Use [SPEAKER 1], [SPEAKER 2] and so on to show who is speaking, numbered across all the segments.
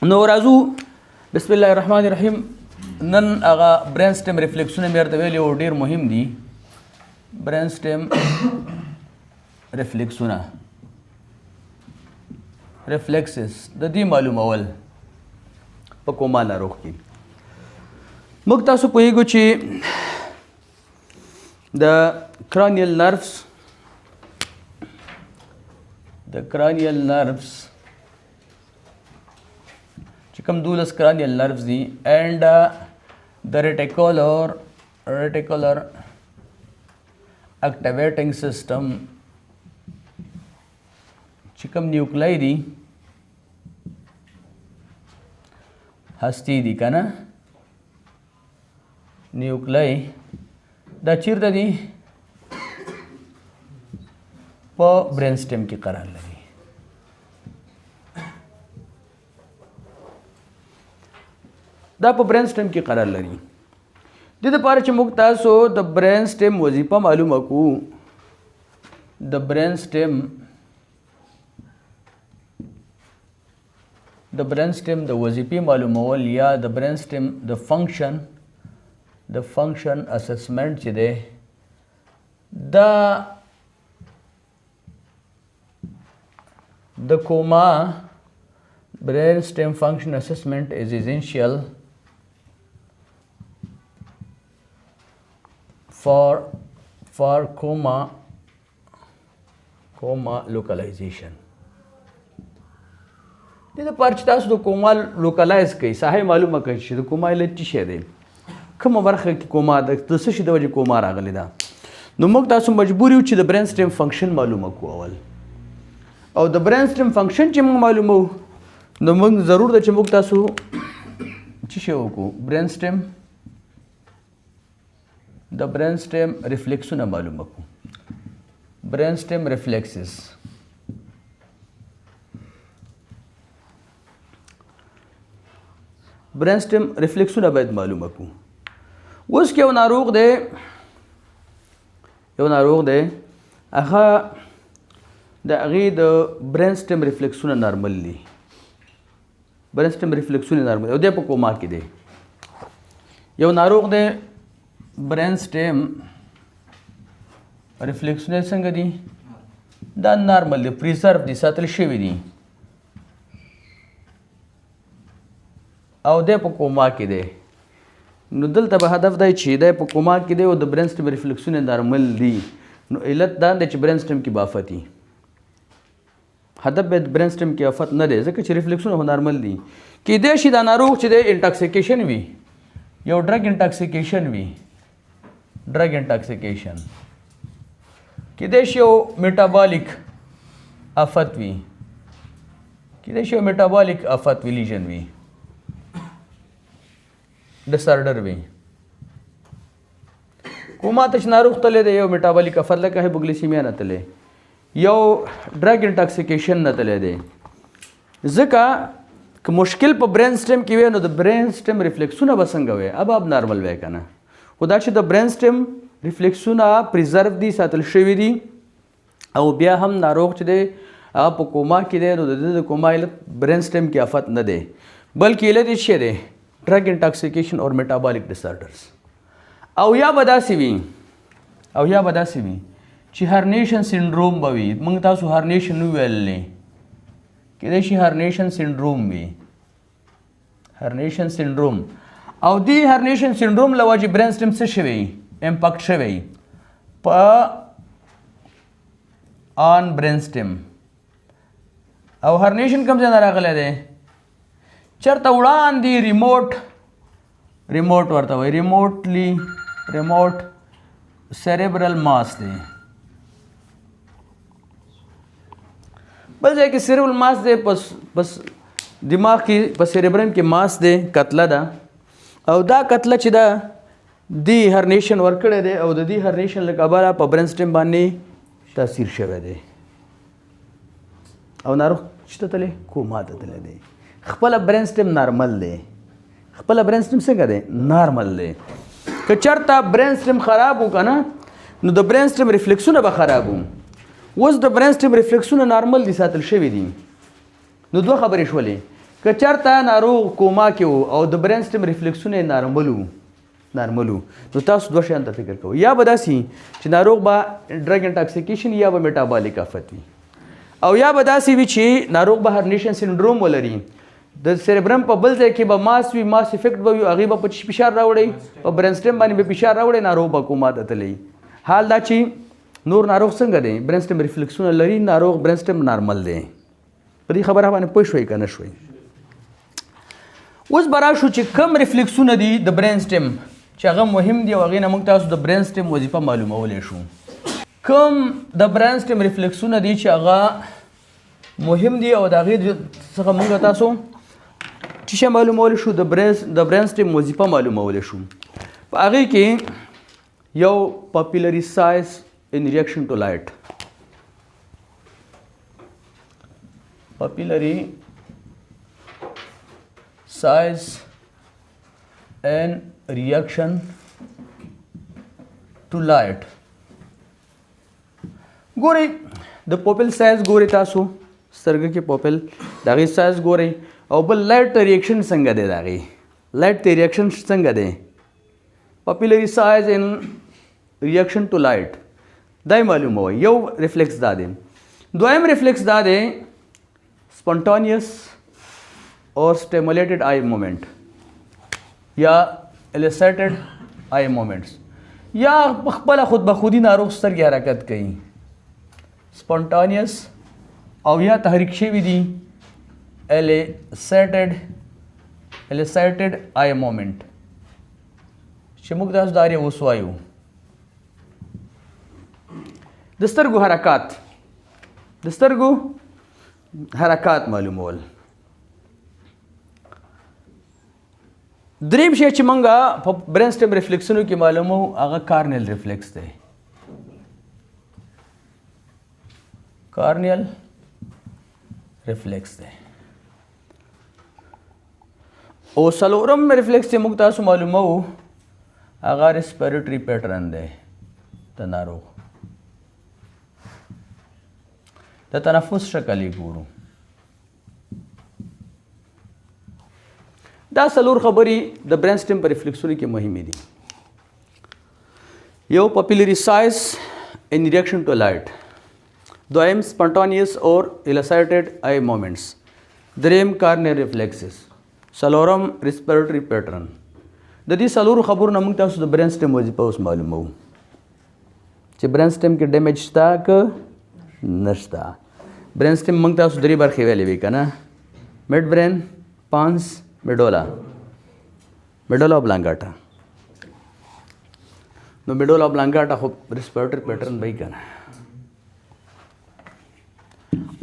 [SPEAKER 1] نو راځو بسم الله الرحمن الرحیم. نن هغه برین سټیم ریفلیکسونه مې ورته ویلي وو ډېر مهم دي. برین سټیم ریفلیکسونه ریفلیکسز د دې معلومول په کوما ناروغ کې موږ تاسو پوهیږو چې د کرانیل نرفز چې کوم 12 کرانیل نرفز دي and the reticular activating system چې کوم نیوکلای دي هستی دي کنه نیوکلای دا چیرته دي په برین سټیم کې قرار لري. دا په برین سټیم کې قرار لري. د دې لپاره چې موږ تاسو د برین سټیم وظیفه معلومه کو د برین سټیم د وظیفې معلومول یا د برین سټیم د فنکشن اسسمنټ چې دی دا the coma brain stem function assessment is essential for coma localization. د لپاره چې تاسو د کوما لوکلایز کړئ ساحه معلومه کړئ چې د کوما علت څه شی دی کومه برخه کې کوما د څه شي د وجې کوما راغلی ده نو موږ تاسو مجبور یو چې د برین سټیم فنکشن معلومه کو اول او د برین سټیم فنکشن چې موږ معلومو نو موږ ضرور ده چې موږ تاسو څه شی وکړو د برین سټیم ریفلیکسونه معلومه کړو. برین سټیم ریفلیکسز برین سټیم ریفلیکسونه باید معلومه کړو. اوس کې یو ناروغ دی هغه د هغې د برین سټیم ریفلیکسونه نارمل دي او دی په کوما کې دی. یو ناروغ دی برین سټیم ریفلیکسونه څنګه دي دا نارمل دي پریزرو دي ساتل شوي دي او دی په کوما کې دی. نو دلته به هدف دی چې دی په کوما کې دی او د برین سټیم ریفلیکسونه نارمل دي نو علت دا دی چې برین سټیم کې به آفت وي. هدف به برین سټیم کې آفت نه دی ځکه چې ریفلیکسونه خو نارمل دي. کیدای شي دا ناروغ چې دی انټاکسیکیشن وي یو ډرګ انټاکسیکیشن کیدای شي یو میټابولیک آفت وي لیژن وي ډسارډر وي. کوما ته چې ناروغ تللی دی یو میټابولیک آفت لکه هایپوګلیسیمیا نه تللی یو ډرګ انټاکسیکیشن نه تللی دی ځکه که مشکل په برین سټیم کې وي نو د برین سټیم ریفلیکسونه به څنګه وي اب نارمل وی که نه خو دا چې د برین سټیم ریفلیکسونه پریزرو دي ساتل شوي دي او بیا هم ناروغ چې دی هغه په کوما کې دی نو د کوما علت برین سټیم کې آفت نه دی بلکې علت یې څه دی ډرګ انټاکسیکیشن اور میټابولیک ډسارډرز. او یا به داسې وي چې هرنیشن سینډروم به وي. موږ تاسو هرنیشن وویللی کیدای شي هرنیشن سینډروم وي او دې هرنیشن سینډروم له وجې برین سټیم څه شوی امپاکټ شوی په آن برین سټیم او هرنیشن کوم ځای نه راغلی دی چېرته وړاندې ریموټ ورته وایي ریموټ سیریبرل ماس دی بل ځای کې سیریبرل ماس دی پس دماغ کې په سیریبرم کې ماس دی کتله ده او دا کتله چې ده دی هرنیشن ورکړی دی او د دې هرنیشن له کبله په برین سټیم باندې تاثیر شوی دی او ناروغ چې ته تللی کوما ته تللی دی. خپله برین سټیم نارمل دی څنګه دی نارمل دی. که چېرته برین سټیم خراب و که نه نو د برین سټیم ریفلیکسونه به خراب و. اوس د برین سټیم ریفلیکسونه نارمل دي ساتل شوي دي نو دوه خبرې شولې که چېرته ناروغ کوما کې و او د برین سټیم ریفلیکسونه یې نارمل وو نو تاسو دوه شیان ته فکر کوئ یا به داسې چې ناروغ به ډرګ انټاکسیکیشن یا به میټابولیک آفت وي او یا به داسې وي چې ناروغ به هرنیشن سینډروم ولري د سیریبرم په بل ځای کې به ماس وي ماس افیکټ به وي هغې به په فشار راوړی په برین سټیم باندې به فشار راوړی ناروغ به کوما ته تللی حال دا چې نور ناروغ څنګه دی برین سټیم ریفلیکسونه لري ناروغ برین سټیم نارمل دی په دې خبره باندې پوه شوئ که نه شوئ اوس به راشو چې کم ریفلیکسونه دي د برین سټیم چې هغه مهم دي او هغې نه موږ تاسو د برین سټیم وظیفه معلومولی شو کم د برین سټیم ریفلیکسونه دي چې هغه مهم دي او د هغې څخه موږ تاسو چې شی معلومولی شو د برین سټیم وظیفه معلومولی شو په هغې کې یو پاپیلري سایز in reaction to light papillary size and reaction to light ګورئ د پوپل سایز ګورئ تاسو سترګې کې پوپل د هغې سایز ګورئ او بل لایټ ته ریاکشن څنګه دی د هغې لایټ ته ریاکشن څنګه دی پاپیلري سایز ان ریاکشن ټو لایټ دا یې معلوموئ یو ریفلیکس دا دی دویم ریفلیکس دا دی spontaneous or stimulated eye movement یا elicited eye moments یا خپله خود به خودي ناروغ سترګې حرکت کوي spontaneous او یا تحریک شوي دي elicited eye moment چې موږ تاسو دا اوس وایو د سترګو حرکات معلومول دریم شی چې موږ په برین سټیم ریفلیکسونو کې معلومو هغه کارنیل ریفلیکس دی کارنیل ریفلیکس دی او څلورم ریفلیکس چې موږ تاسو معلومو هغه ریسپیریټري پیټرن دی د ناروغ د تنفس شکل یې ګورو دا څلور خبرې د برین سټیم په ریفلیکسونو کې مهمې دي یو پاپیلري سایز ان ریاکشن ټو لایټ دویم سپونټانیس اور elicited آئی مومنٹس دریم کارنیل ریفلیکسز څلورم ریسپیریټري پیټرن د دې څلورو خبرو نه موږ تاسو د برین سټیم وظیفه اوس معلوموو چې برین سټیم کې ډیمیج شته که نشته برین سټیم موږ تاسو درې برخې ویلې وي که نه مډ برین پانس میډولا ابلانګاټا نو میډولا ابلانګاټا خو ریسپیریټري پیټرن به یې که نه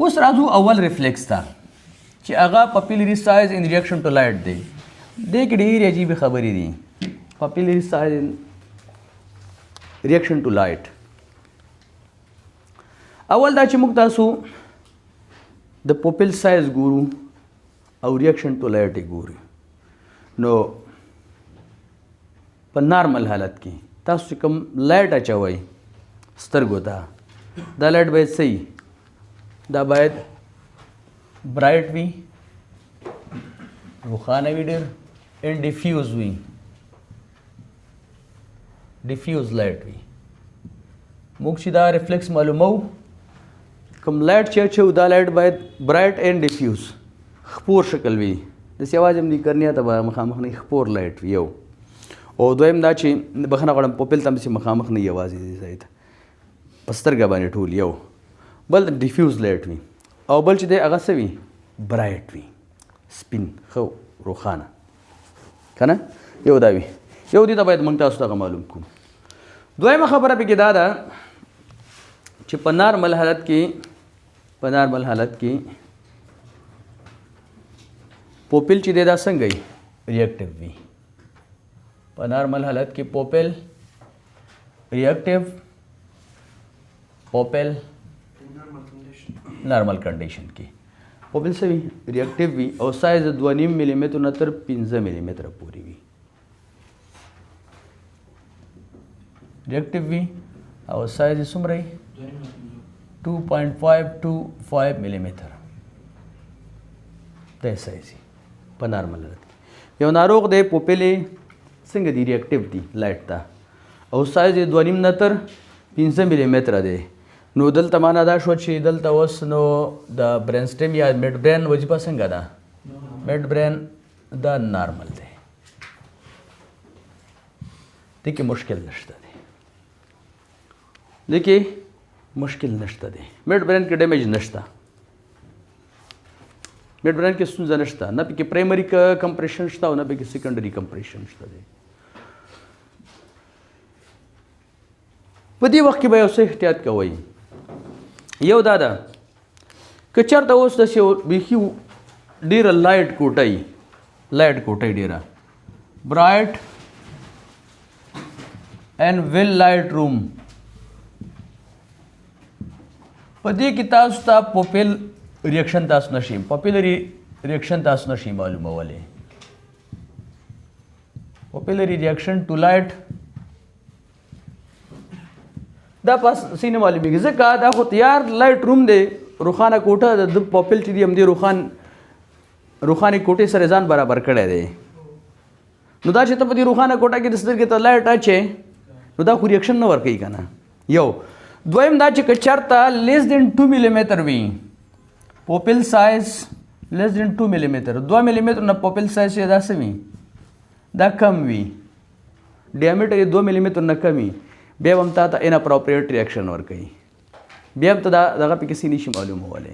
[SPEAKER 1] اوس راځو اول ریفلیکس ته چې هغه پاپیلري سایز ان ریاکشن ټو لایټ دی دې کې ډېرې عجیبې خبرې دي پاپیلري سایز ان ریاکشن ټو لایټ اول دا چې موږ تاسو د پوپل سایز ګورو او ریاکشن ټو لایټ یې ګورو نو په نارمل حالت کې تاسو چې کوم لایټ اچوئ سترګو ته دا لایټ باید صحیح دا باید برایټ وي روښانه وي ډېر اینډ ډیفیوز وي ډیفیوز لایټ وي موږ چې دا ریفلیکس معلومو کوم لایټ چې اچوو دا لایټ باید برایټ اینډ ډیفیوز خپور شکل وي داسې اواز هم دي کرنیا ته به مخامخ نه خپور لایټ وي یو او دویم دا چې بخښنه غواړم پوپل ته هم داسې مخامخ نه یوازې دي ځای ته په سترګه باندې ټول یو بل ډیفیوز لایټ وي او بل چې دی هغه څه وي برایټ وي سپین ښه روښانه که نه یو دا وي یو دې ته باید موږ تاسو ته معلوم کړو دویمه خبره پکې دا ده چې په نارمل حالت کې پوپل چې دی دا څنګه وي ریاکټیو وي په نارمل حالت کې پوپل ریاکټیو پوپل نارمل کنډیشن کې پوپل څه وي ریاکټیو وي او سایز 2.5 ملي متر نه تر 15 ملي متر پورې وي ریاکټیو وي او سایز یې څومره وي 2.5 to 5 ملي متر دا سایز وي په نارمل حالت کې یو ناروغ دی پوپلې څنګه دي ریاکټیو دي لایټ ته او سایز یې 2.5 نه تر 15 ملي متره دی نو دلته معنا دا شو چې دلته اوس نو د برین سټیم یا میډ برین وظیفه څنګه ده میډ برین دا نارمل دی دې کې مشکل نشته دی میډ برین کې ډیمیج نشته میډ برین کې ستونزه نشته نه پکې پرایمري کمپریشن شته او نه پکې سیکنډري کمپریشن شته دی په دې وخت کې به یو څه احتیاط کوئ یو دا ده که چېرته اوس داسې بیخي ډېره لایټ کوټۍ ډېره برایټ اینڈ ویل لایټ روم په دې کې تاسو ته پوپل ریاکشن تاسو نشي معلومولی پوپلری ریاکشن ټو لایټ دا پاس سینه معلومیږي ځکه دا خو تیار لایټ روم دی روښانه کوټه د پوپل چې دی همدې روښانې کوټې سره ځان برابر کړی دی نو دا چې ته په دې روښانه کوټه کې د سترګې ته لایټ اچې نو دا خو ریاکشن نه ورکوي که نه یو دویم دا چې که چېرته لیس دین 2 ملي متر وي پوپل سایز لیس دین 2 ملي متر 2 ملي متر نه پوپل سایز چې دا څه وي دا کم وي ډیامیټر یې 2 ملي متر نه کم وي بیا هم تا ته اناپروپریټ ریاکشن ورکوي بیا هم ته دغه پکې څه نشي معلومولی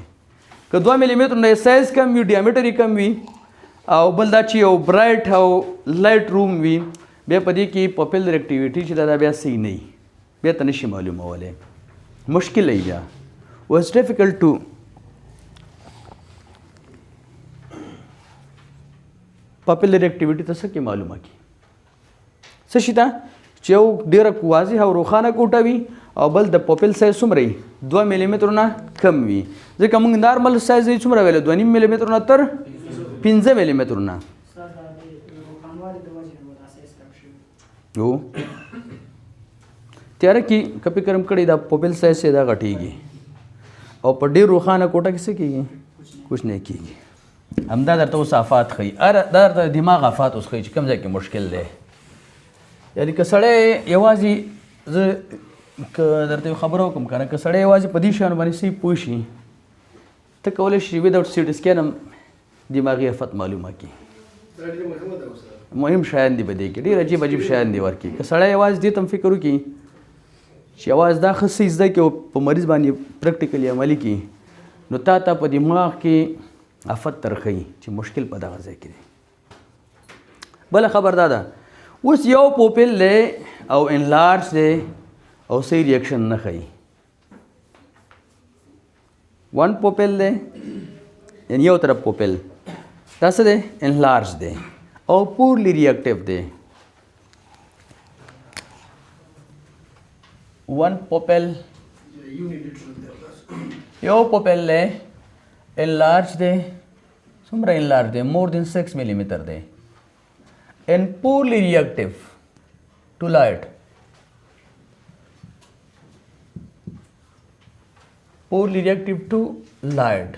[SPEAKER 1] که 2 ملي متر نه سایز کم وي ډیامیټر یې کم وي او بل دا چې یو برایټ او لایټ روم وي بیا په دې کې پوپل ریاکټیویټي چې دا بیا صحیح نه وي بیا ته نشي معلومولی مشکل ای بیا واز ډیفیکلټ ټو پوپل ریاکټیویټي ته څه کې معلومه کی څه شي ته چې یو ډېره واضح او روښانه کوټه وي او بل د پوپل سایز څومره وي 2 ملي متر نه کم وي ځکه موږ نارمل سایز یې څومره ویلو 2.5 ملي متر نه تر 15 ملي متر نه هو تیاره کې کپی کرم کړی دا پوپل سایز یې دا غټېږي او په ډېر روښانه کوټه کې څه کېږي کچھ نه کېږي همدا درته اوس آفات ښیي دا درته دماغ آفات اوس ښیي چې کوم ځای کې مشکل دی یعنی که سړی یوازې زه که درته یو خبره وکړم که نه که سړی یوازې په دې شیانو باندې صحیح پوه شي ته کولی شي وداوټ سي ټي سکین هم دماغي آفت معلومه کړي مهم شیان دي په دې کې ډېر عجیب شیان دي ورکړي که سړی یوازې دې ته هم فکر وکړي چې یوازې دا ښه څه زده کړي او په مریض باندې پریکټیکلي عملي کړي نو تا ته په دماغ کې آفت ترښیي چې مشکل په دغه ځای کې دی بله خبر دا ده اوس یو پوپل دی او انلارج دی او صحیح ریاکشن نه ښیي ون پوپل دی یعنی یو طرف پوپل دا څه دی انلارج دی او پورلی ریاکټیو دی ون پوپل یو پوپل دی انلارج دی څومره انلارج دی مور دین 6 ملي متر دی and poorly reactive to light. Poorly reactive to light.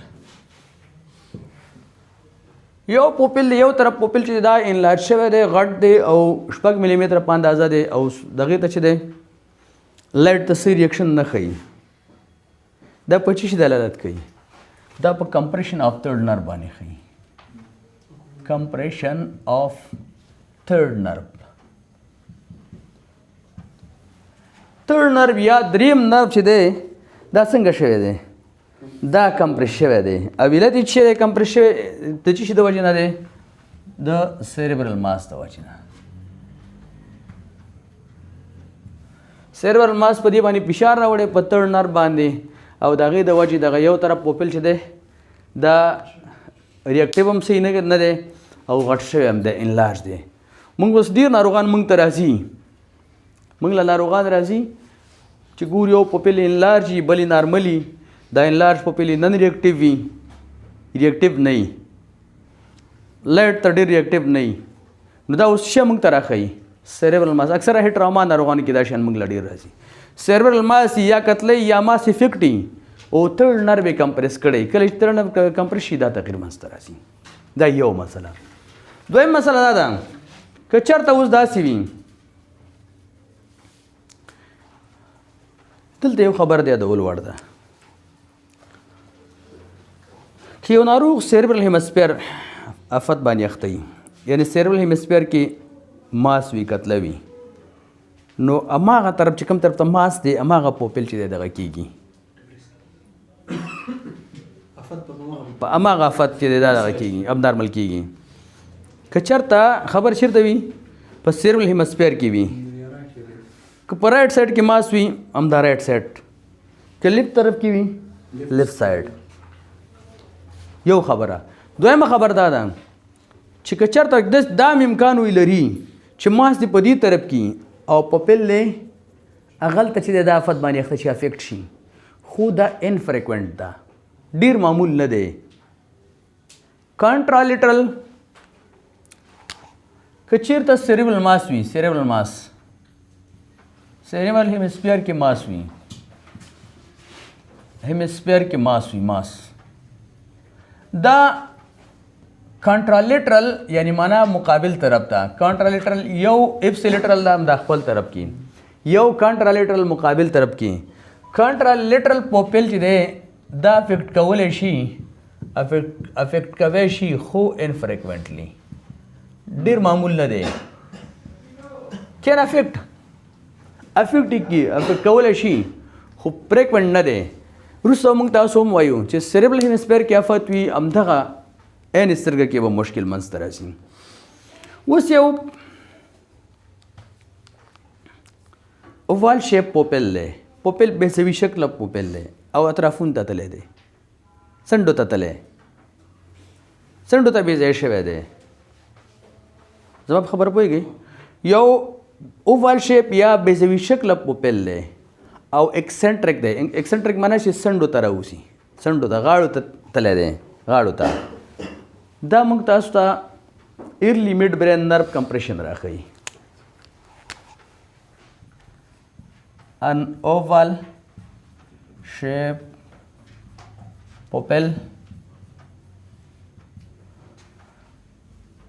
[SPEAKER 1] یو پوپل دی یو طرف پوپل چې دا انلارج شوی دی غټ دی او 6 ملي متر په اندازه دی او دغې ته چې دی لایټ ته صحیح ریاکشن نه ښیي دا په څه شي دلالت کوي دا په کمپریشن آف تھرډ نرو باندې ښیي کمپریشن آف third nerve یا دریم نرو چې دی دا څنګه شوی دی دا کمپریس شوی دی او علت یې چې دی کمپریس شوی د څه شي د وجې نه دی د سیریبرل ماس د وجې نه سیریبرل ماس په دې باندې فشار راوړی په تھرډ نرو باندې او د هغې د وجې دغه یو طرف پوپل چې دی دا ریاکټیو هم صحیح نه دی او غټ شوی هم دی انلارج دی موږ اوس ډېر ناروغان موږ ته راځي موږ له ناروغان راځي چې ګور یو پوپل انلارج وي بل نارمل وي دا انلارج پوپل نن ریاکټیو وي ریاکټیو نه وي لایټ ته ډېر ریاکټیو نه وي نو دا اوس شی موږ ته راښیي سیریبرل ماس اکثره هیټراما ناروغانو کې دا شیان موږ له ډېر راځي سیریبرل ماس یا کتلی یا ماس افیکټ او تھرډ نرو یې کمپریس کړی کله چې تھرډ نرو کمپریس شي دا تغیر منځته راځي دا یو مسله دویم مسله دا ده که چېرته اوس داسې وي دلته یو خبر دی یادول وړ ده که یو ناروغ سیریبرل هیمسفیر افت باندې اخته وي یعنې سیریبرل هیمسفیر کې ماس وي کتله وي نو هماغه طرف چې کوم طرف ته ماس دی هماغه پوپل چې دی دغه کېږي په هماغه افت چې دی دا دغه کېږي اب نارمل کېږي که چېرته خبر چېرته وي په سیریبرل هیمسفیر کې وي که په رایټ سایډ کې ماس وي همدا رایټ سایډ که لیفټ طرف کې وي لیفټ سایډ یو خبره دویمه خبر دا ده چې که چېرته دا امکان وی لري چې ماس دې په دې طرف کې او پوپل دی هغلته چې دی دا افت باندې اخته چې افیکټ شي خو دا انفریکوینټ ده ډېر معمول نه دی کانټرالټرل که چېرته سیریبرل ماس وي سیریبرل ماس سیریبرل هیمسفیر کې ماس وي هیمسفیر کې ماس وي ماس دا کانټرالټرل یعنی معنا مقابل طرف ته کانټرالټرل یو اپسیلیټرل دا هم د خپل طرف کې یو کانټرالټرل مقابل طرف کې کانټرالټرل پوپل چې دی دا افیکټ کولی شي افیکټ کوی شي خو انفریکوینټلی ډېر معمول نه دی کین افیکټ کولی شي خو فریکوینټ نه دی وروسته موږ تاسو هم وایو چې سیریبرل هیمسفیر کې افت وي همدغه عین سترګه کې به مشکل منځته راځي اوس یو اووال شیپ پوپل دی پوپل بیسوي شکله پوپل دی او اطرافونو ته تللی دی څنډو ته تللی څنډو ته بې ځای شوی دی زما په خبره پوهېږئ یو اووال شیپ یا بیزوي شکله پوپل دی او اکسنټریک دی اکسنټریک معنا چې څنډو ته راوځي څنډو ته غاړو ته تللی دی غاړو ته دا موږ تاسو ته ارلی میډ برین نرو کمپریشن راښیي an oval shape pupil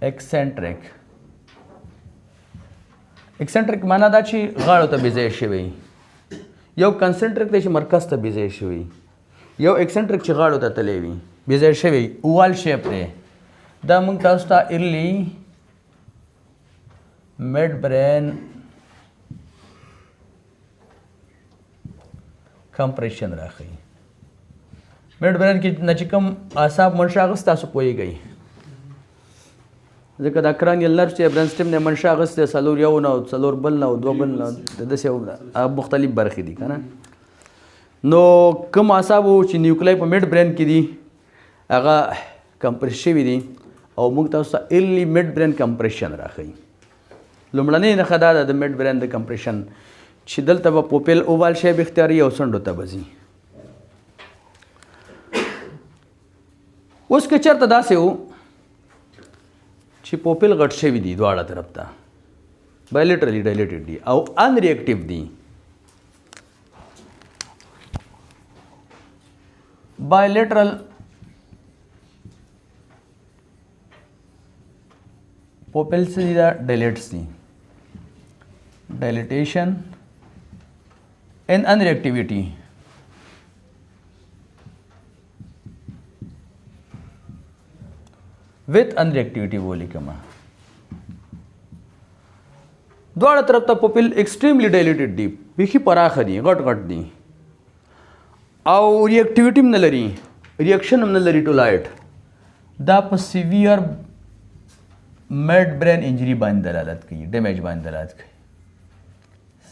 [SPEAKER 1] eccentric معنا دا چې غاړو ته بې ځای شوی یو کنسنټریک دی چې مرکز ته بې ځای شوی یو اکسنټریک چې غاړو ته تللی وي بې ځای شوی اووال شیپ دی دا موږ تاسو ته ارلی میډ برین کمپریشن راښیي میډ برین کې نه چې کوم اعصاب منشا اخیست تاسو پوهېږئ ځکه دا کرانیل نرف چې برین سټیم نه منشا اخیستی څلور یو نه څلور بل نه دوه بل نه داسې مختلف برخې دي که نه نو کوم اعصابو چې نیوکلی په میډ برین کې دي هغه کمپریس شوي دي او موږ تاسو ته ارلی میډ برین کمپریشن راښیي لومړنۍ نښه دا ده د میډ برین د کمپریشن چې دلته به پوپل اووال شیپ اختیاري او څنډو ته به ځي اوس که چېرته داسې و چې پوپل غټ شوي دي دواړه طرف ته بایلیټرلی ډایلیټډ دي او ان ریاکټیو دي بایلیټرل پوپلس دي دا ډایلیټس دي ډایلیټیشن and unreactivity with unreactivity ولیکم دواړه طرف ته پوپل ایکسټریملی ډایلیټډ دي بیخي پراخه دي غټ غټ دي او ریاکټیویټي هم نه لري ریاکشن هم نه لري ټو لایټ دا په سیویر میډ برین انجری باندې دلالت کوي ډیمیج باندې دلالت کوي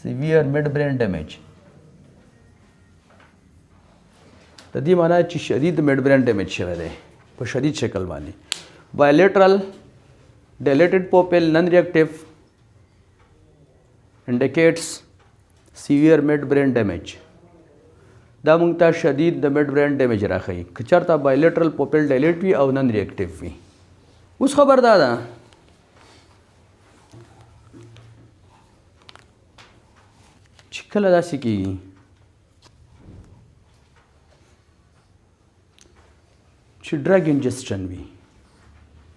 [SPEAKER 1] سیویر میډ برین ډیمیج د دې معنا چې شدید میډ برین ډیمیج شوی دی په شدید شکل باندې بایلیټرل ډایلیټډ پوپل نن ریاکټیو انډیکیټس سیویر میډ برین ډیمیج دا موږ ته شدید د میډ برین ډیمیج راښیي که چېرته بایلیټرل پوپل ډایلیټ وي او نن ریاکټیو وي اوس خبر دا ده چې کله داسې کېږي چې ډرګ انجسټن وي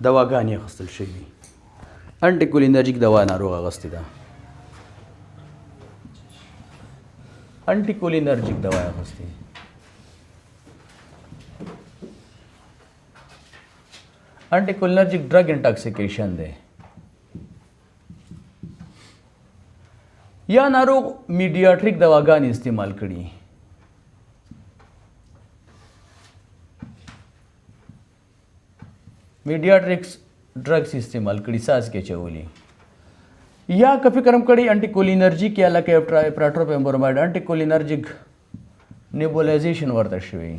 [SPEAKER 1] دواګانې اخیستل شوي انټیکولینرجیک دوا ناروغ اغوستې ده انټیکولینرجیک دوا اغوستې انټیکولینرجیک ډرګ انټاکسیکیشن دی یا ناروغ میډیاټریک دواګانې استعمال کړي میډیاټریکس ड्रग्स استعمال کړي ساس کې چولي یا که فکرم کړي انټیکولینرجیک یا لکه پراټروپیمبرومایډ انټیکولینرجیک نیبولایزیشن ورته شوی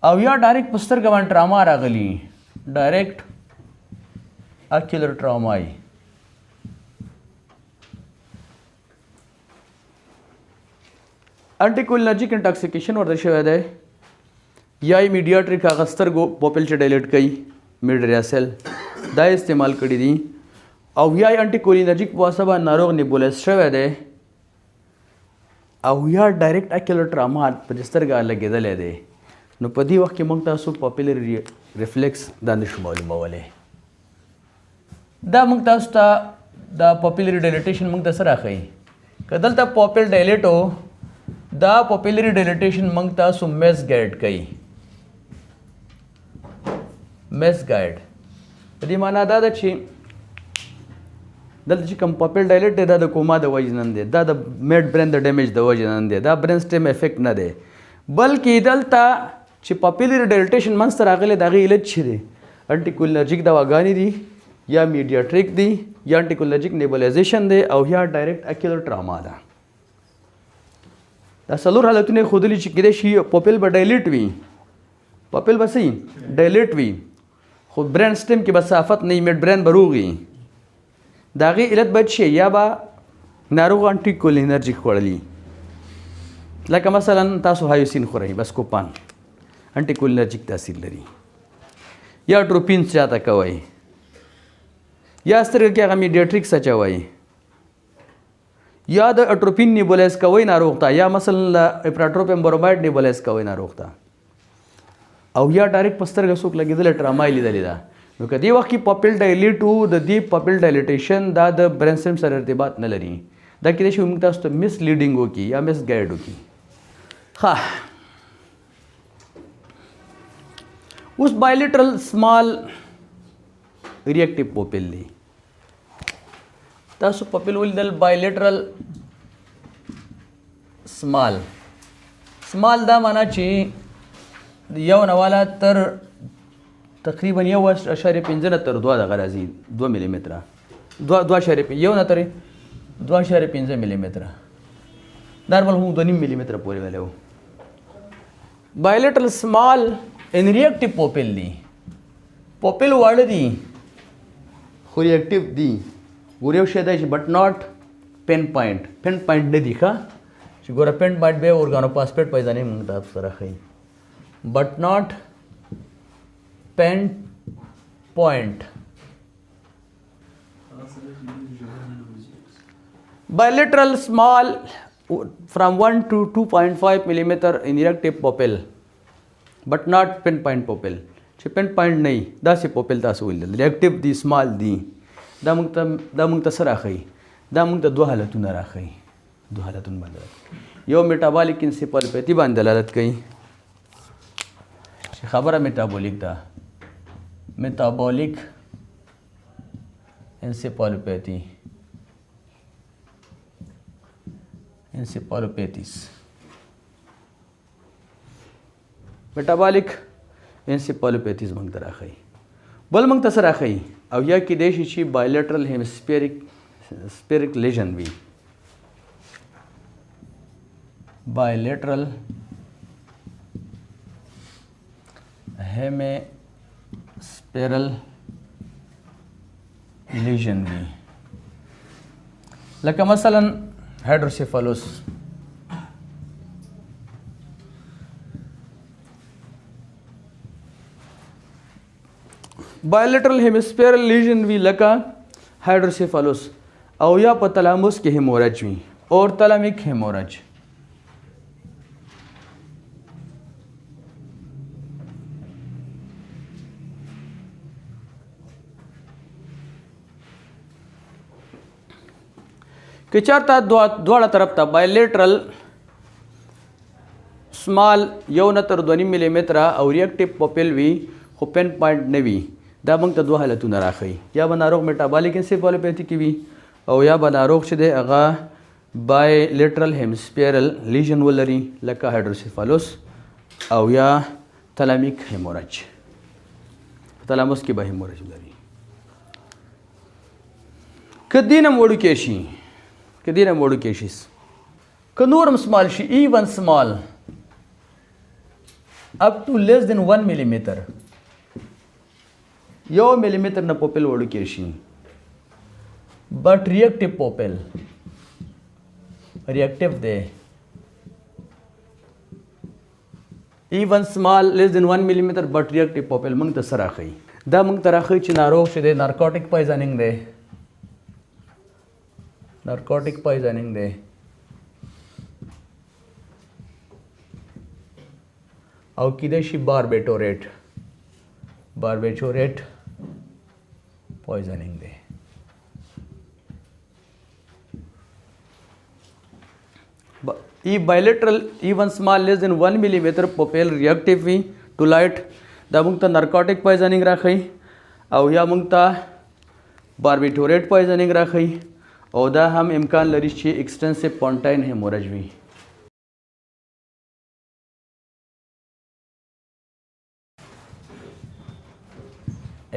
[SPEAKER 1] او یا ډایرکټ په سترګه باندې ټراما راغلی ډایرکټ اکیولر ټرامای انټیکولینرجیک انټاکسیکیشن ورته شوی دی یا میډیاټریک هغه سترګو پوپل چې ډایلیټ کوي میډریاسل دا استعمال کړي دي او یا انټیکولینرجیک په واسطه باندې ناروغ نیبولایز شوی دی او یا ډایرکټ اکیولر ټراما په سترګه لګېدلی دی نو په دې وخت کې موږ تاسو پاپیلري ریفلیکس دا نشو معلومولی دا موږ تاسو ته دا پاپیلري ډایلیټیشن موږ ته څه راښیي که دلته پاپل ډایلیټ و دا پاپیلري ډایلیټیشن موږ تاسو میس ګایډ کوي میس ګایډ په دې معنا دا ده چې دلته چې کوم پاپل ډایلیټ دی دا د کوما د وجې نه دی دا د میډ برین د ډیمیج د وجې نه دی دا برین سټیم افیکټ نه دی بلکې دلته چې پاپیلري ډایلیټیشن منځته راغلی د هغې علت چې دی انټیکولینرجیک دواګانې دي یا میډیاټریک دی یا انټیکولینرجیک نیبولایزیشن دی او یا ډایرکټ اکیولر ټراما ده دا څلور حالتونه ښودلي چې کیدای شي پاپل به ډایلیټ وي پاپل به څه ډایلیټ وي خو برین سټیم کې به صافت نه وي میډ برین به روغ وي د هغې علت باید شي یا به ناروغ انټیکولینرجیک خوړلي لکه مثلا تاسو هایوسین خورئ بسکوپان انټیکولینرجیک تاثیر لري یا ټروپین چاته کوئ یا سترګه کې هغه میډیاټریکس اچوئ یا د اټروپین نیبولایز کوئ ناروغ ته یا مثلا پراټروپیمبرومایډ نیبولایز کوئ ناروغ ته او یا ډایرکټ په سترګه څوک لګېدلی ټراما یې لیدلې ده نو که دې وخت کې پاپل ډایلیټ و د دې پاپل ډایلیټیشن دا د برین سټیم سره ارتباط نه لري دا کیدای شي موږ تاسو ته مس لیډینګ وکړي یا مس ګایډ وکړي ښه اوس بایلیټرل سمال ریاکټیو پاپل دی تاسو پاپل ولیدل بایلیټرل سمال دا معنا چې یو نواله تر تقریبا 1.5 تر 2 دغه راځي 2 ملي متره 2.5 یو نه تر 2.5 ملي متره نارمل هم 2.5 ملي متره پورې ویلو بایلیټرل سمال ان ریاکټیو پاپل دی پاپل واړه دي خو ریاکټیو دي ګور یو شی دی چې بټ ناٹ پین پوینټ نه دي ښه چې ګوره پین پوینټ به اورګانوپاسپیټ پیژنې موږ تاسو سره ښیي بټ ناٹ پین پوینټ bilateral small from 1 to 2.5 millimeter in reactive pupil but not pinpoint pupil چې pinpoint نه وي داسې pupil تاسو ولیدل reactive دي small دي دا موږ ته څه راښیي دا موږ ته دوه حالتونه راښیي دوه حالتونه باندې یو میټابولیک انسیفالوپیتي باندې دلالت کوي چې خبره میټابولیک ده میټابولیک انسیفالوپیتي encephalopathies metabolic encephalopathies موږ ته راښیي بل موږ ته څه راښیي او یا کیدای شي چې bilateral hemispheric lesion وي bilateral hemispheric lesion وي لکه مثلا hydrocephalus bilateral hemispheric lesion وی لکه hydrocephalus او یا په تلاموس کې هیمورج وي اور تلامیک هیمورج که چېرته دواړه طرف ته بایلیټرل سمال 1 نه تر 2.5 ملي متره او ریاکټیو پوپل وي خو پین پوینټ نه وي دا موږ ته دوه حالتونه راښيي یا به ناروغ میټابولیک انسیفالوپیتي کې وي او یا به ناروغ چې دی هغه بایلیټرل هیمسپیرل لیژن ولري لکه هایډروسیفالوس او یا تلامیک هیموریج تلاموس کې به هیموریج لري که دینم وړوکی شي که دینم وړوکی شي که نورم سمال شي ایون سمال up to less than 1 millimeter 1 millimeter نه پوپل وړوکی شي but reactive pupil reactive دی even small less than 1 millimeter but reactive pupil موږ ته سره راښيي دا موږ ته راښيي چې ناروغ چې دی نارکوټیک پویزنینګ دی نارکوټیک پویزنینګ دی او کیدای شي باربیټوریټ پویزنینګ دی bilateral even small less than 1 millimeter pupil reactive وي to light دا موږ ته نارکوټیک پویزنینګ راښيي او یا موږ ته باربیټوریټ پویزنینګ راښيي او دا هم امکان لري چې ایکسټنسیو پونټاین هیموریج وي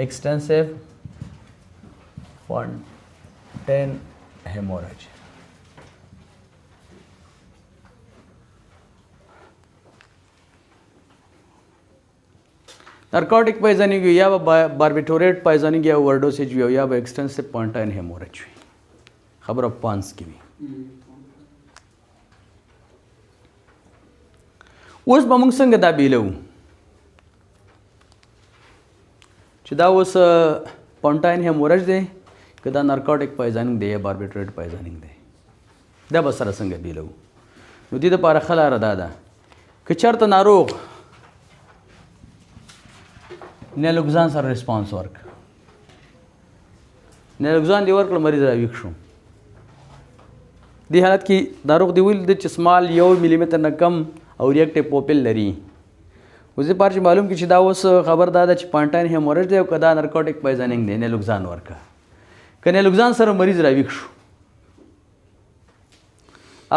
[SPEAKER 1] extensive fontaine hemorrhage نارکوټیک پویزنینګ یا باربیټوریټ پویزنینګ یا اوورډوسیج وي یا به ایکسټنسیو پونټاین هیموریج وي خبره پانس کې وي اوس به موږ څنګه دا بیلو چې دا اوس پونټاین هیموریج دی که دا نارکوټیک پویزنینګ دی یا باربیټوریټ پویزنینګ دی دا به سره څنګه بیلو نو دې دپاره ښه لاره دا ده که چېرته ناروغ نیلوګزان سره ریسپانس ورک نیلوګزان دی ورکړه مریض راویښ شو دې حالت کې ناروغ دی ویل دی چې سمال 1 ملي متر نه کم او ریاکټیو پوپل لري اوس دې پاره چې معلوم کړي چې دا اوس خبر دا ده چې پونټاین هیموریج دی او که دا نارکوټیک پویزنینګ دی نیلوګزان ورکه که نیلوګزان سره مریض راویښ شو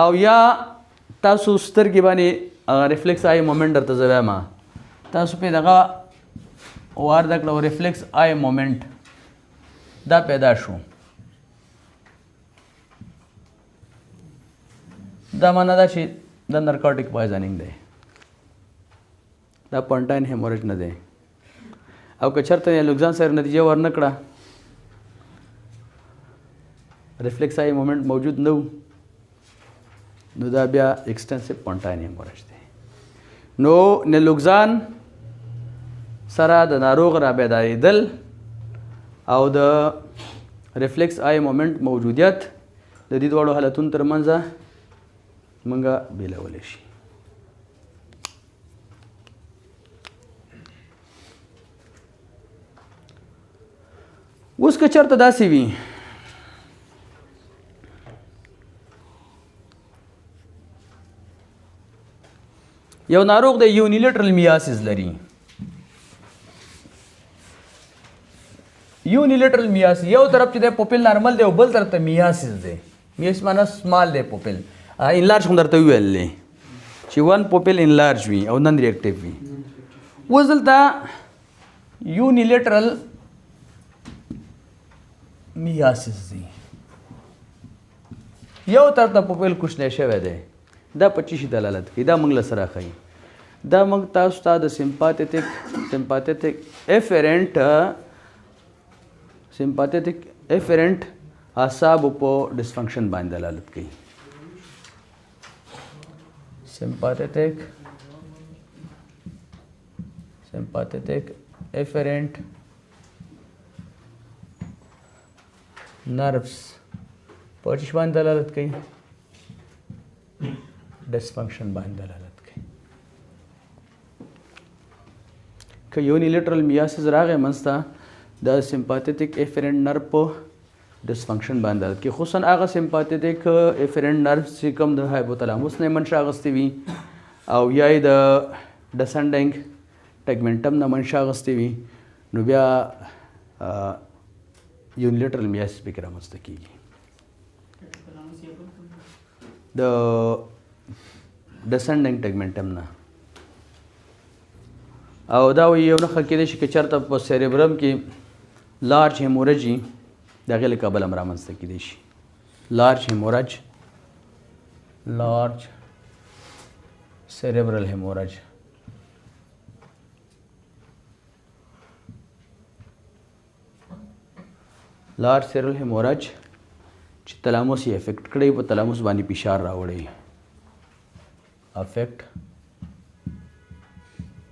[SPEAKER 1] او یا تاسو سترګې باندې ریفلیکس آی مومنټ درته زه وایم تاسو پې دغه وارده کړه ریفلیکس آی مومنټ دا پیدا شو دا معنا ده چې دا نارکوټیک پویزنینګ دی دا پونټاین هیموریج نه دی او که چېرته نیلوګزان سره نتیجه ورنه کړه ریفلیکس آی مومنټ موجود نه و نو دا بیا ایکسټنسیو پونټاین هیموریج دی نو نیلوګزان سره د ناروغ رابیدارېدل او د ریفلیکس آی مومنټ موجودیت د دې دواړو حالتونو ترمنځ موږ بیلولی شي اوس که چېرته داسې وي یو ناروغ د یونیلیټرل میاسیس لري یونیلیټرل میاسیس یو طرف چې د پوپل نارمل دی او بل طرف ته میاسیس دی میاسیس معنا سمال دی پوپل انلارج هم درته وویل دی چې ون پوپل انلارج وي او نن ریاکټیو وي اوس دلته یونیلیټرل میاسیس دی یو طرف ته پوپل کوچنی شوی دی دا په څه شي دلالت کوي دا موږ له سره ښیي دا موږ تاسو ته د سمپاتیتیک افرنٹ اعصابو په ډسفنکشن باندې دلالت کوي سمپاتیتیک افرنٹ نروس په څه باندې دلالت کوي ډسفنکشن باندې دلالت کوي که یونیلیټرل میاسیس راغی منځ ته د سمپاتیتیک افرنٹ نرو په ډسفنکشن باندې دلالت کوي، خصوصا هغه سمپاتیک افرنٹ نرو چې کوم د هایپوتلاموس نه منشا اخیستې وي او یا یې د ډسنډنګ ټیګمنټم نه منشا اخیستې وي، نو بیا یونیلیټرل میاسیس پکې رامنځته کېږي. د ډسنډنګ ټیګمنټم نه او دا یو نښه کېدای شي که چېرته په سیریبرم کې لارج هیموریج وي د هغې له کبله هم رامنځته کېدای شي. لارج هیموریج، لارج سیریبرل هیموریج. لارج سیریبرل هیموریج چې تلاموس یې افیکټ کړی، په تلاموس باندې فشار راوړی، افیکټ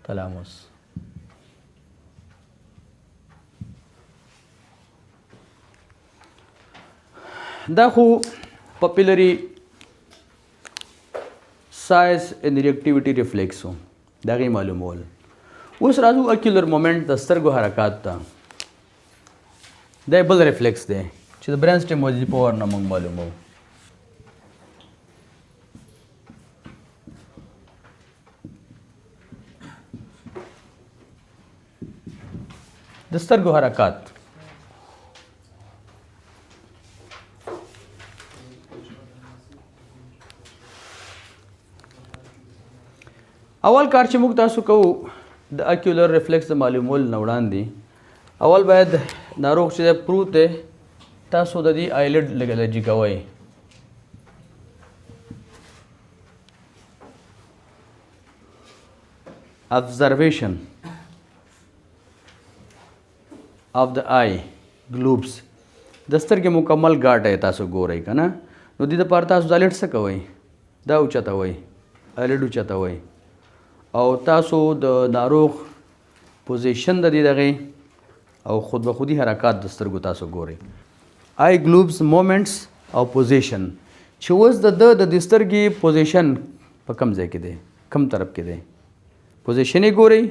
[SPEAKER 1] تلاموس. دا خو پاپیلری سایز ان ریاکټیویټي ریفلیکس و، د هغې معلومول. اوس راځو اکیولر مومنټ د سترګو حرکات ته. دا بل ریفلیکس دی چې د برین سټیم وظیفه ورنه موږ معلومو. د سترګو حرکات اول کار چې موږ تاسو کوو د اکیولر ریفلیکس د معلومول نه وړاندې اول باید ناروغ چې پروت دی تاسو د دې آیلډ لګلجي کوئ. observation of the eye globes د سترګې مکمل ګاټه تاسو ګورئ که نه، نو دې دپاره تاسو دا آیلډ څه کوئ؟ دا اوچتوئ، آیلډ اوچتوئ او تاسو د ناروغ پوزیشن د دې دغې او خود به خودي حرکات د سترګو تاسو ګورئ. آی ګلوبس مومنټس او پوزیشن چې اوس د دې سترګې پوزیشن په کوم ځای کې دی، کوم طرف کې دی، پوزیشن یې ګورئ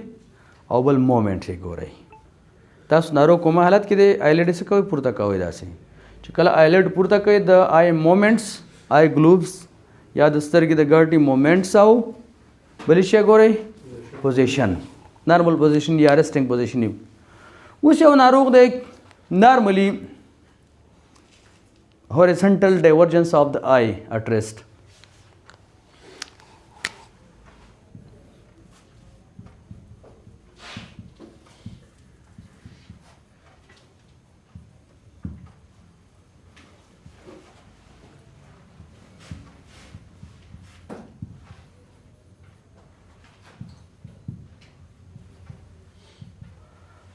[SPEAKER 1] او بل مومنټ یې ګورئ. تاسو ناروغ کومه حالت کې دی آیلډ څه کوئ؟ پورته کوئ. داسې چې کله آیلډ پورته کوئ د آی مومنټس، آی ګلوبس یا د سترګې د ګاټې مومنټس او بلې شی ګورئ پوزیشن، نارمل پوزیشن یا ریسټینګ پوزیشن. اوس یو ناروغ دی نارملی horizontal divergence of the eye at rest.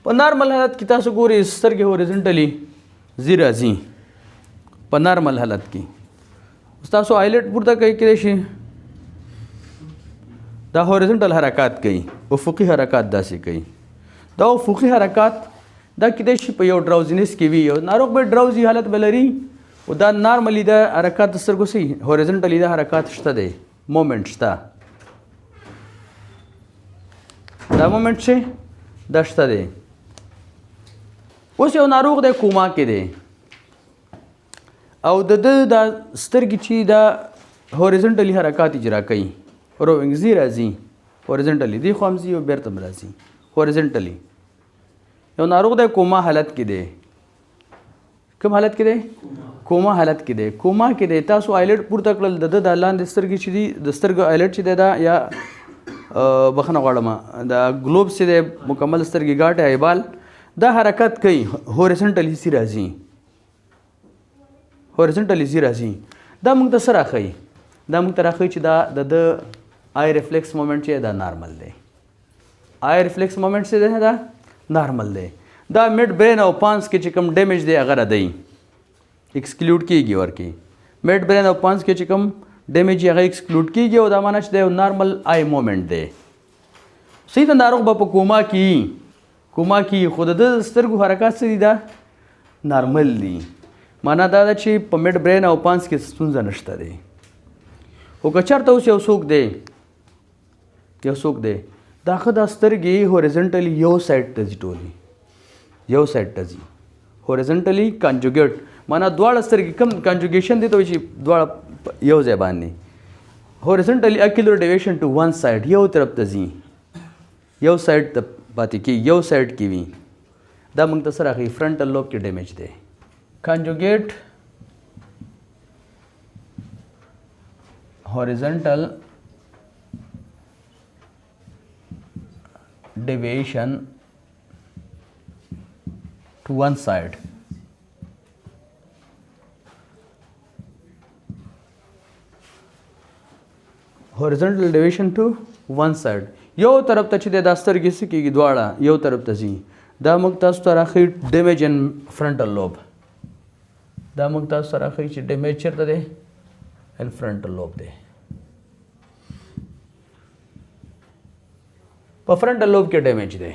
[SPEAKER 1] په نارمل حالت کې تاسو ګورئ سترګې هوریزنټلی ځي راځي په نارمل حالت کې. اوس تاسو آیلټ پورته کوي کېدای شي دا هوریزنټل حرکات کوي، افقي حرکات داسې کوي. دا افقي حرکات دا کېدای شي په یو ډراوزینس کې وي، یو ناروغ به ډراوزي حالت به لري او دا نارملی دا حرکات د سترګو سي هوریزنټلی دا حرکات شته دی، مومنټ شته، دا مومنټ شي دا شته دی. اوس یو ناروغ دی کوما کې دی او د دا سترګې چې دا هوریزنټلی حرکات اجرا کوي، روینګ ځي راځي هوریزنټلی، دی خو هم ځي او بیرته هم راځي هوریزنټلی. یو ناروغ دی کوما حالت کې دی. کوم حالت کې دی؟ کوما حالت کې دی. کوما کې دی تاسو آیلټ پورته کړل، د لاندې سترګې چې دي د سترګو آیلټ چې دی دا یا بخښنه غواړم دا ګلوب چې دی مکمل سترګې ګاټې ایبال دا حرکت کوي هوریزنټلی ځي راځي، هوریزنټلی ځي راځي. دا موږ ته څه راښیي؟ دا موږ ته راښیي چې دا د آی ریفلیکس مومنټ چې دا نارمل دی. آی ریفلیکس مومنټ چې دی دا نارمل دی. دا میډ برین او پانس کې چې کوم ډیمیج دی هغه ردی ایکسکلوډ کېږي ورکې. میډ برین او پانس کې چې کوم ډیمیج هغه ایکسکلوډ کېږي او دا معنا چې دی یو نارمل آی مومنټ دی. صحیح د ناروغ به په کوما کې خو د سترګو حرکات څه دي دا نارمل دي. معنا دا ده چې په میډ برین او پانس کې ستونزه نشته دی. خو که چېرته اوس یو څوک دی دا ښه دا سترګې هوریزنټلی یو سایډ ته ځي، ټولې یو سایډ ته ځي هوریزنټلی کنجوګیټ معنا دواړه سترګې کم کنجوګیشن دي ته وایي چې دواړه یو ځای باندې هورزنټلی اکیلر ډیویشن ټو ون سایډ یو طرف ته ځي یو سایډ ته پاتې کېږي یو سایډ کې وي دا موږ ته څه راښیي فرنټل لوب کې ډیمیج دی کنجوګیټ horizontal deviation to one side horizontal deviation to one side یو طرف ته چې د سترګې څه کېږي دواړه یو طرف ته ځي دا موږ تاسو ته راښیي ډیمیج ان فرنټل لوب دا موږ تاسو ته راښیي چې ډیمیج چېرته دی ان فرنټل لوب دی په فرنټل لوب کې ډیمیج دی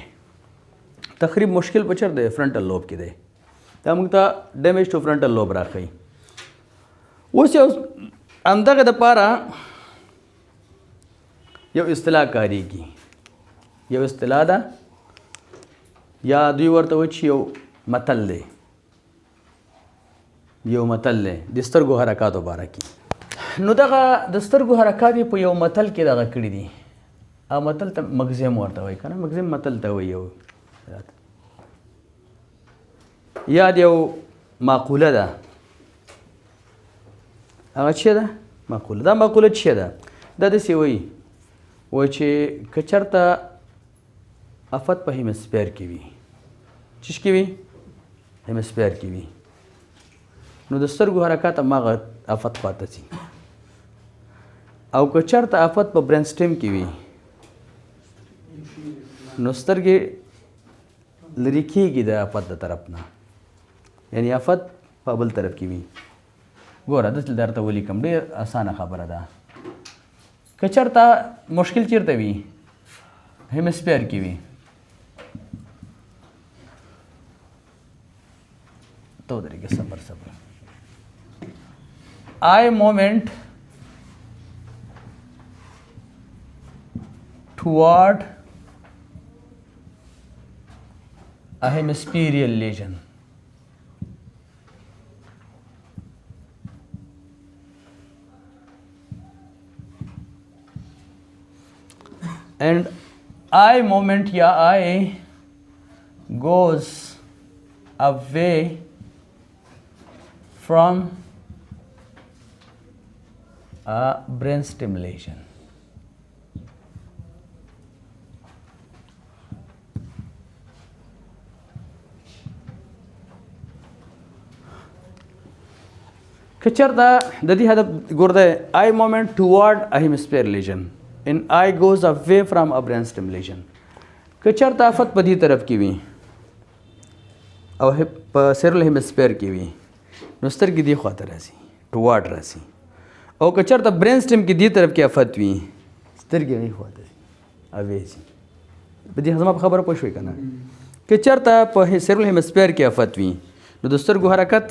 [SPEAKER 1] تقریب مشکل په چېرته دی فرنټل لوب کې دی دا موږ ته ډیمیج ټو فرنټل لوب راښیي اوس یو همدغه دپاره یو اصطلاح کارېږي یو اصطلاح ده یا دوی ورته وایي چې یو متل دی یو متل دی د سترګو حرکاتو باره کې نو دغه د سترګو حرکات یې په یو متل کې دغه کړي دي او متل ته مګزم ورته وایي که نه مګزم متل ته وایي یو یا د یو معقوله ده هغه څه ده معقوله دا معقوله څه ده دا داسې وایي چې که چېرته افت په هیمسفیر کې وي چش کې وي هیمسفیر کې وي نو د سترګو حرکات هماغه افت خواته ځي او که چېرته افت په برین سټیم کې وي نو سترګې لرې کېږي د افت د طرف نه یعنی افت په بل طرف کې وي ګوره دلته درته ولیکم ډېر اسانه خبره ده که چېرته مشکل چېرته وي هیمسفیر کې وي تو درېږه صبر eye movement toward a hemispherical lesion and eye movement ya eye goes away from a brain stimulation. که چېرته د دې هدف ګورده eye movement toward a hemispherical lesion and eye goes away from a brain stimulation که چېرته افت په دې طرف کې وي او په سیرل هیمسفیر کې وي نو سترګې دې خواته راځي toward راځي او که چېرته برین سټیم کې دې طرف کې افت وي سترګې هغې خواته ځي اوې ځي په دې زما په خبره پوه شوې که نه که چېرته په سیرل هیمسفیر کې افت وي نو د سترګو حرکت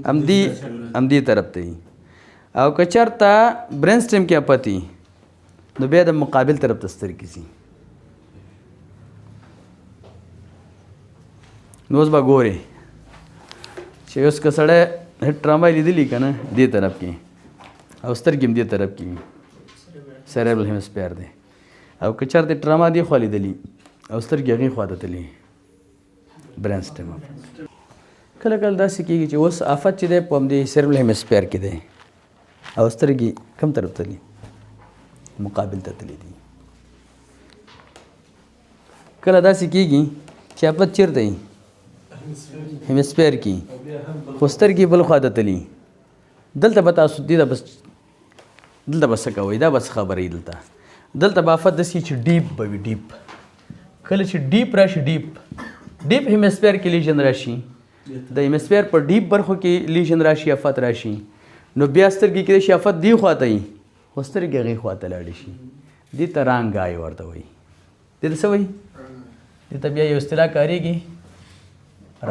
[SPEAKER 1] همدې طرف ته وي او که چېرته برین سټیم کې افت وي نو بیا د مقابل طرف ته سترګې ځي نو اوس به ګورې چې اوس که سړی ټراما لیدلي که نه دې طرف کې او سترګې هم دې طرف کې وي سیریبرل هیمسفیر دی او که چېرته ټراما دې خوا لیدلي او سترګې هغې خوا ته تللي برین سټیم کله کله داسې کېږي چې اوس افت چې دی په همدې سیریبرل هیمسفیر کې دی او سترګې کوم طرف ته تللي مقابل ته تللي دي کله داسې کېږي چې افت چېرته وي هیمسفیر کې خو سترګې بل خوا ته تللي دلته به تاسو دې بس دلته به څه کوئ دا به څه خبره وي دلته به افت داسې چې ډیپ به وي ډیپ کله چې ډیپ راشي ډیپ هیمسفیر کې لیژن راشي د هیمسفیر په ډیپ برخو کې لیژن راشي افت راشي نو بیا سترګې کېدای شي افت دې خوا ته وي خو سترګې هغې خوا ته لاړې شي دې ته رانګ آی ورته وایي دې ته څه وایي دې ته بیا یو اصطلاح کارېږي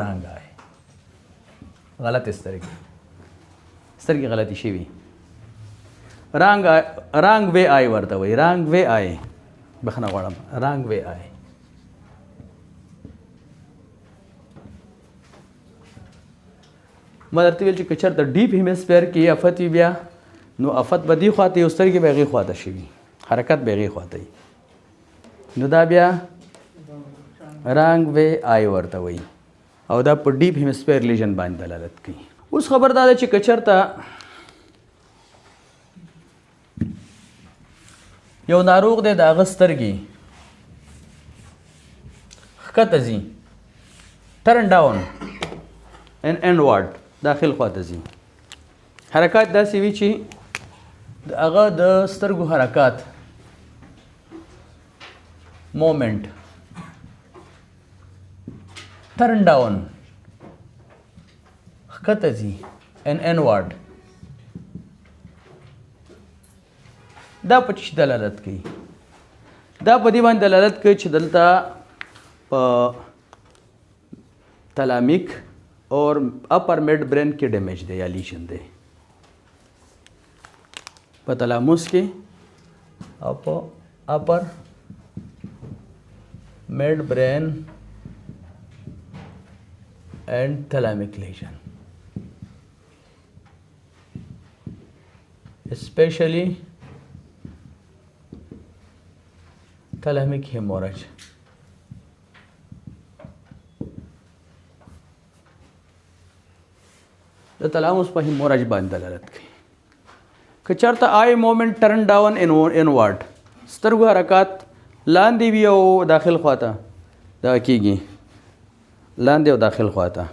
[SPEAKER 1] رانګ آی غلط سترګې غلطي شوي رانګ وی آی ورته وایي رانګ وی آی بخښنه غواړم رانګ وی آی ما درته ویل چې که چېرته ډیپ هیمسفیر کې افت وي بیا نو افت به دې خواته یو سترګې به هغې خواته شوي حرکت به هغې خواته وي نو دا بیا رانګ وی آی ورته وایي او دا په ډیپ هیمسفیر لیژن باندې دلالت کوي. اوس خبر دا ده چې که چېرته یو ناروغ دی د هغه سترګې ښکته ځي ټرن ډاون ان انورډ داخل خواته ځي حرکات داسې وي چې د هغه د سترګو حرکات مومنټ ټرن ډاون ښکته ځي ان انورډ دا په څه دلالت کوي؟ دا په دې باندې دلالت کوي چې دلته په تلامیک اور اپر میډ برین کې ډیمیج دی یا لیشن دی په تلاموس کې او په اپر میډ برین اینڈ تلامیک لیشن اسپیشلی تلامیک هیموریج د تلاموس په هیموریج باندې دلالت کوي. که چېرته آی مومنټ ټرن ډاون انورډ سترګو حرکات لاندې وي او داخل خواته دا کیږي لاندې او داخل خواته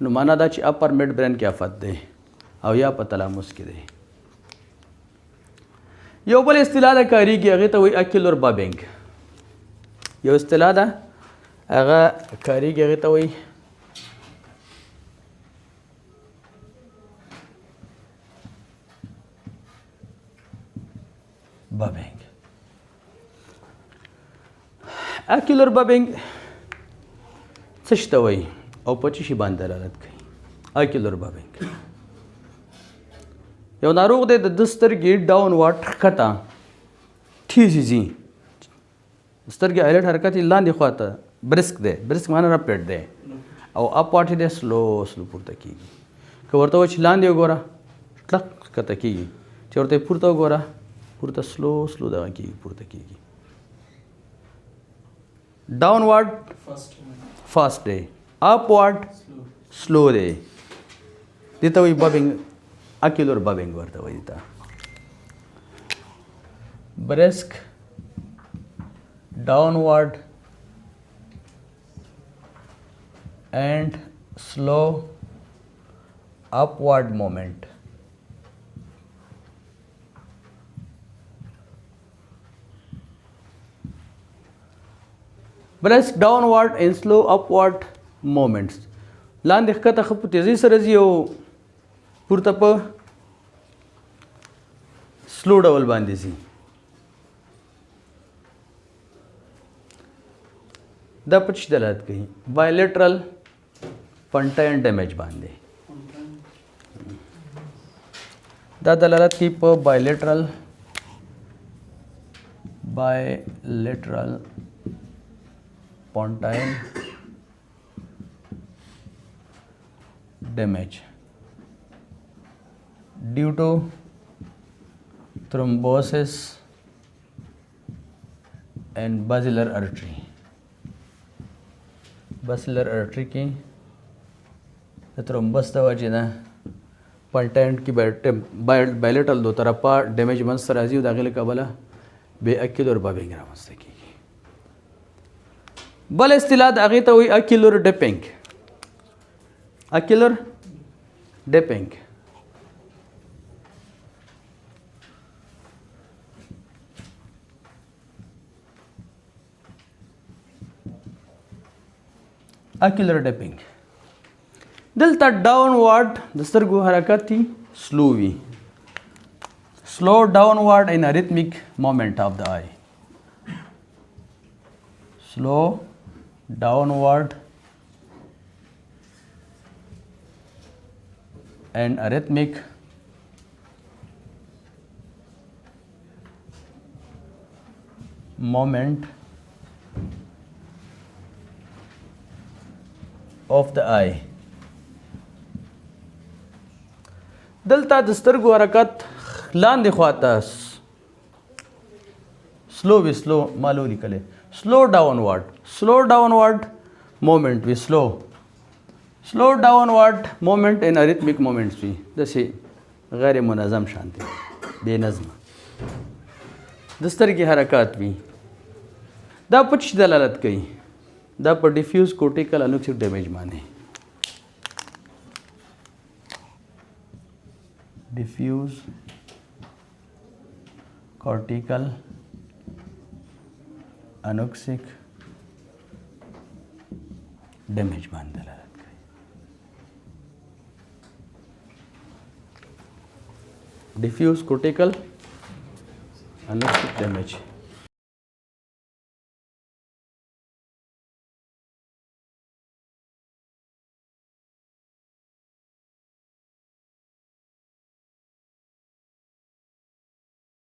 [SPEAKER 1] نو معنا دا چې اپر میډ برین کې افت دی او یا په تلاموس کې دی. یو بل اصطلاح ده کاریږي هغې ته وایي اکیلور بابینګ یو اصطلاح ده هغه کاریږي هغې ته وایي بابینګ. اکیلور بابینګ څه شي ته وایي او په څه شي باندې دلالت کوي؟ اکیلور بابینګ یو ناروغ دی د ده سترګې ډاون واټ ښکته ټیزې ځي سترګې آیلټ حرکت یې لاندې خواته برسک دی برسک معنا رپیډ دی او اپ واټ دی سلو سلو پورته کېږي. که ورته وایي چې لاندې وګوره کلک ښکته کېږي چې ورته پورته وګوره پورته سلو سلو دغه کېږي پورته کېږي. ډاون واټ فاسټ دی اپ واټ سلو دی دې ته وایي بابینګ اکیلور بابینګ ورته وایي ته. برسک downward and slow upward movement. Brisk downward and slow upward movements. لاندې ښکته ښه په تیزۍ سره ځي او پورته په سلو ډول باندې ځي. دا په څه دلالت کوي؟ بایلیټرل پنټاین ډیمیج باندې دا دلالت کوي په بایلیټرل پنټاین ډیمیج ډیو ټو thrombosis and basilar artery. باسلر ارټری کې د ترومبس د وجې نه پنټاین کې بایلیټرل دو طرفه ډیمیج منځته راځي او د هغې له کبله بې اکیلور بابینګ رامنځته کېږي. بل اصطلاح د هغې ته وایي اکیلور ډیپینګ. اکیلور ډیپینګ اکیلر ډیپینګ دلته ډاونورډ د سترګو حرکت دي سلو وي slow downward in a rhythmic movement of the eye. Slow downward and a rhythmic movement of the eye. دلته د سترګو حرکت لاندې خواته سلو وی سلو مالو لیکلی سلو ډاونورډ مومنٹ وی سلو ډاونورډ مومنٹ ان اریتمیک مومنٹس وی داسې غیر منظم شانتي بې نظمه د سترګې حرکات وي دا په څه دلالت کوي دا په ډیفیوز کورټیکل انوکسیک ډیمیج باندې ډیفیوز کورټیکل انوکسیک ډیمیج باندې دلالت کوي ډیفیوز کورټیکل انوکسیک ډیمیج